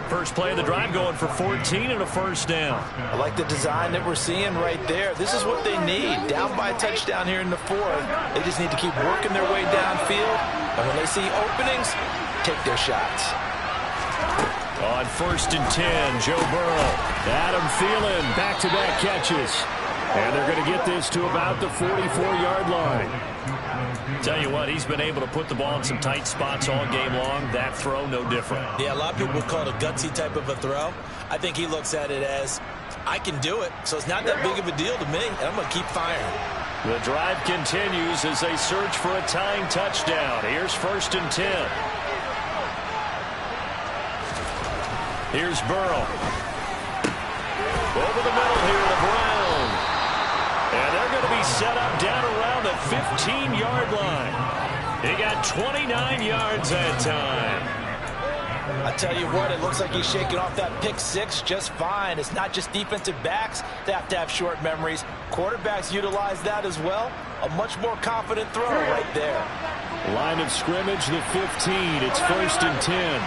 First play of the drive going for 14 and a first down. I like the design that we're seeing right there. This is what they need. Down by a touchdown here in the 4th. They just need to keep working their way downfield. And when they see openings, take their shots. On 1st and 10, Joe Burrow. Adam Thielen, back-to-back catches. And they're going to get this to about the 44-yard line. Tell you what, he's been able to put the ball in some tight spots all game long. That throw, no different. Yeah, a lot of people would call it a gutsy type of a throw. I think he looks at it as, I can do it, so it's not that big of a deal to me, and I'm going to keep firing. The drive continues as they search for a tying touchdown. Here's 1st and 10. Here's Burrow. Over the middle here to Brown. And set up down around the 15-yard line. He got 29 yards that time. I tell you what, it looks like he's shaking off that pick six just fine. It's not just defensive backs that have to have short memories. Quarterbacks utilize that as well. A much more confident throw right there. Line of scrimmage, the 15. It's 1st and 10.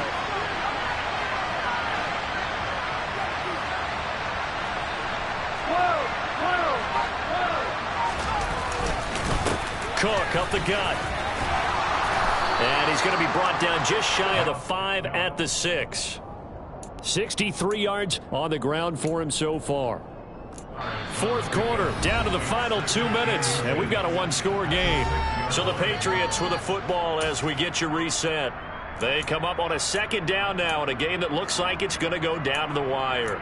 Cook up the gut. And he's going to be brought down just shy of the 5 at the 6. 63 yards on the ground for him so far. 4th quarter, down to the final 2 minutes, and we've got a one-score game. So the Patriots with the football as we get you reset. They come up on a 2nd down now in a game that looks like it's going to go down to the wire.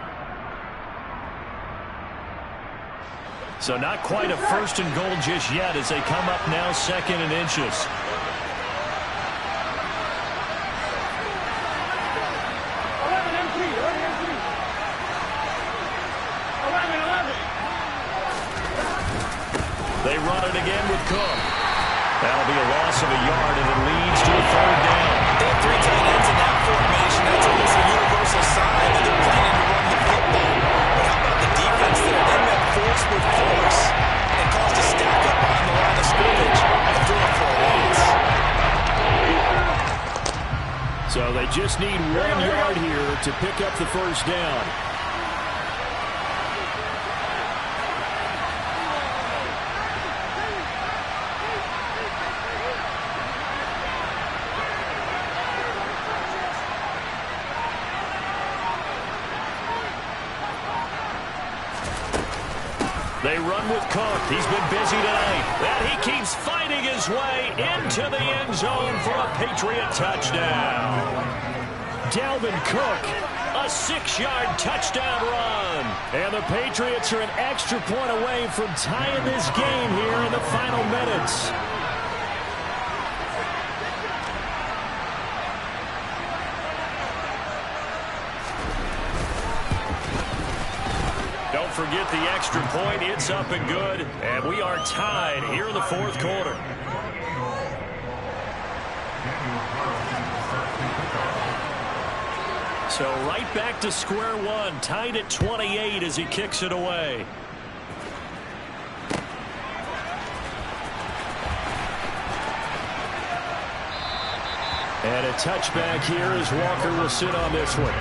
So not quite a 1st and goal just yet as they come up now 2nd and inches. They run it again with Cook. That'll be a loss of a yard, and it leads to a 3rd down. They have 3 tight ends in that formation. That's almost a universal sign that they're planning to run the football. But how about the defense there? They met force with force and caused a stack up on the line of scrimmage and threw it for a loss. So they just need 1 yard here to pick up the 1st down. They run with Cook. He's been busy tonight. And he keeps fighting his way into the end zone for a Patriot touchdown. Dalvin Cook, A 6-yard touchdown run. and the Patriots are an extra point away from tying this game here in the final minutes. Don't forget the extra point. It's up and good. And we are tied here in the 4th quarter. So right back to square one. Tied at 28 as he kicks it away. And a touchback here as Walker will sit on this one.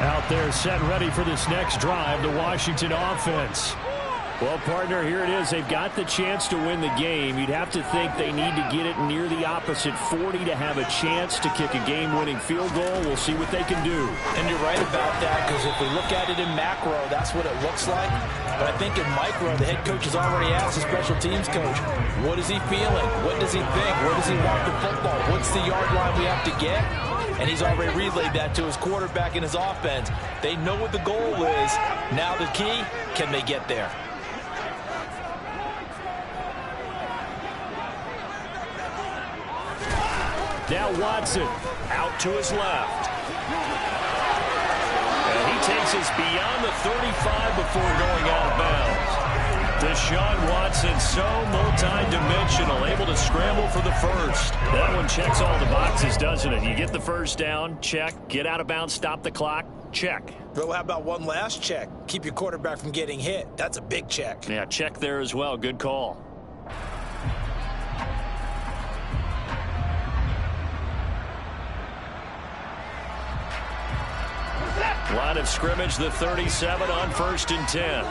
Out there set ready for this next drive, the Washington offense. Well, partner, here it is. They've got the chance to win the game. You'd have to think they need to get it near the opposite 40 to have a chance to kick a game-winning field goal. We'll see what they can do. And you're right about that, because if we look at it in macro, that's what it looks like. But I think in micro, the head coach has already asked the special teams coach, what is he feeling? What does he think? Where does he want the football? What's the yard line we have to get? And he's already relayed that to his quarterback and his offense. They know what the goal is. Now the key, can they get there? Now Watson out to his left. And he takes us beyond the 35 before going out of bounds. Deshaun Watson, so multi-dimensional, able to scramble for the first. That one checks all the boxes, doesn't it? You get the first down, check. Get out of bounds, stop the clock, check. But how about one last check? Keep your quarterback from getting hit. That's a big check. Yeah, check there as well. Good call. Line of scrimmage, the 37 on 1st and 10.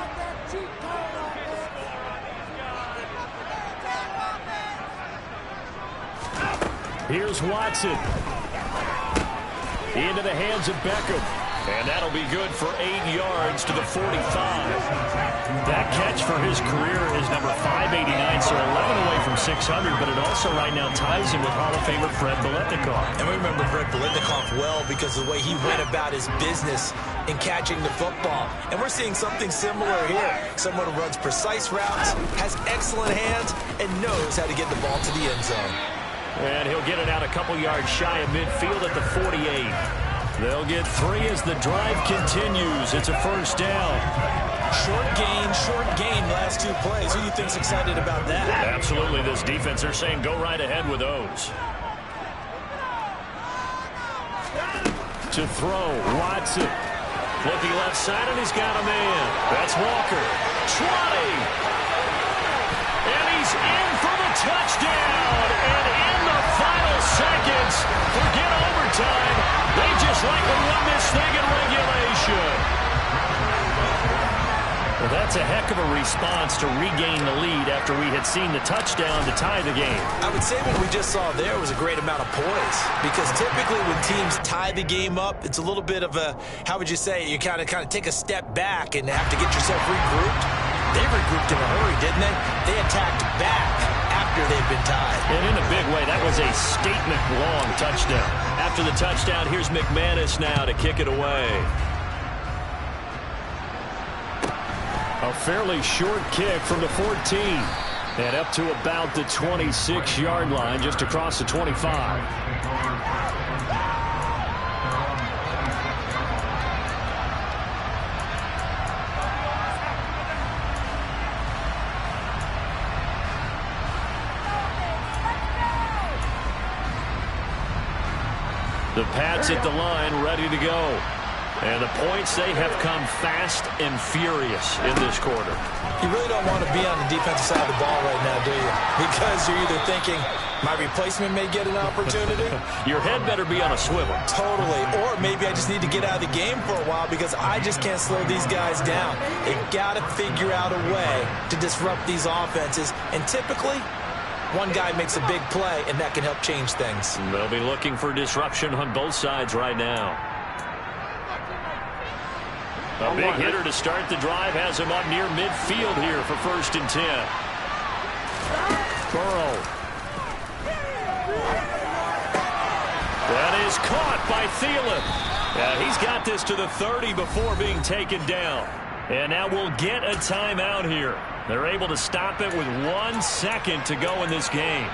Here's Watson. Into the hands of Beckham. And that'll be good for 8 yards to the 45. That catch for his career is number 589, so 11 away from 600, but it also right now ties him with Hall of Famer Fred Biletnikoff. And we remember Fred Biletnikoff well because of the way he went about his business in catching the football. And we're seeing something similar here. Someone who runs precise routes, has excellent hands, and knows how to get the ball to the end zone. And he'll get it out a couple yards shy of midfield at the 48. They'll get 3 as the drive continues. It's a first down. Short gain, last 2 plays. Who do you think's excited about that? Absolutely. This defense, they're saying go right ahead with those. To throw, Watson. Looking left side, and he's got a man. That's Walker. 20. And he's in for the touchdown. And in the final seconds, forget overtime. They just likely won this thing in regulation. Well, that's a heck of a response to regain the lead after we had seen the touchdown to tie the game. I would say what we just saw there was a great amount of poise, because typically when teams tie the game up, it's a little bit of a, how would you say, you kind of take a step back and have to get yourself regrouped. They regrouped in a hurry, didn't they? They attacked back after they'd been tied. And in a big way, that was a statement-long touchdown. After the touchdown, here's McManus now to kick it away. A fairly short kick from the 14. And up to about the 26-yard line, just across the 25. The Pats at the line, ready to go. And the points, they have come fast and furious in this quarter. You really don't want to be on the defensive side of the ball right now, do you? Because you're either thinking, my replacement may get an opportunity. Your head better be on a swivel. Totally. Or maybe I just need to get out of the game for a while because I just can't slow these guys down. They've got to figure out a way to disrupt these offenses. And typically, one guy makes a big play, and that can help change things. They'll be looking for disruption on both sides right now. A big hitter to start the drive has him up near midfield here for 1st and 10. Burrow. That is caught by Thielen. He's got this to the 30 before being taken down. And now we'll get a timeout here. They're able to stop it with 1 second to go in this game.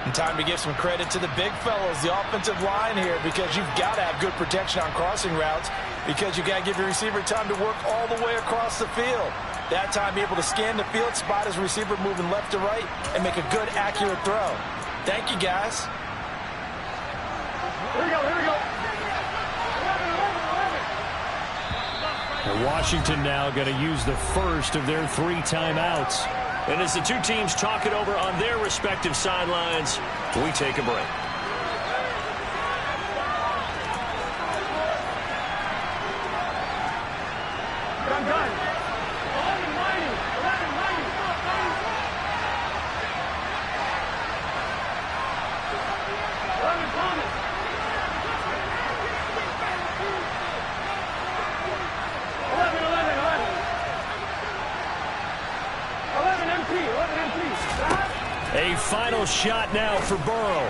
And time to give some credit to the big fellas, the offensive line here, because you've got to have good protection on crossing routes, because you got to give your receiver time to work all the way across the field. That time, be able to scan the field, spot his receiver moving left to right, and make a good, accurate throw. Thank you, guys. Here we go, here we go. And Washington now going to use the first of their 3 timeouts. And as the two teams talk it over on their respective sidelines, we take a break. I'm done. 11 empty. A final shot now for Burrow.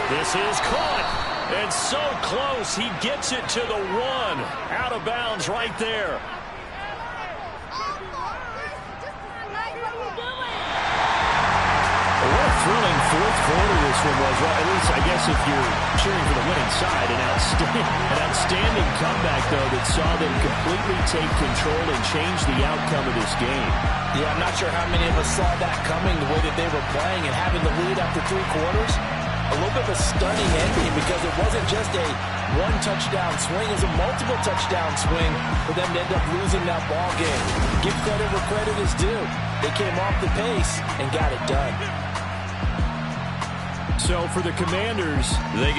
This is caught. And so close, he gets it to the 1. Out of bounds right there. What a thrilling fourth quarter this one was. Well, at least, I guess, if you're cheering for the winning side, an outstanding comeback, though, that saw them completely take control and change the outcome of this game. Yeah, I'm not sure how many of us saw that coming, the way that they were playing and having the lead after 3 quarters. A little bit of a stunning ending because it wasn't just a 1-touchdown swing. It was a multiple touchdown swing for them to end up losing that ball game. Give credit where credit is due. They came off the pace and got it done. So for the Commanders, they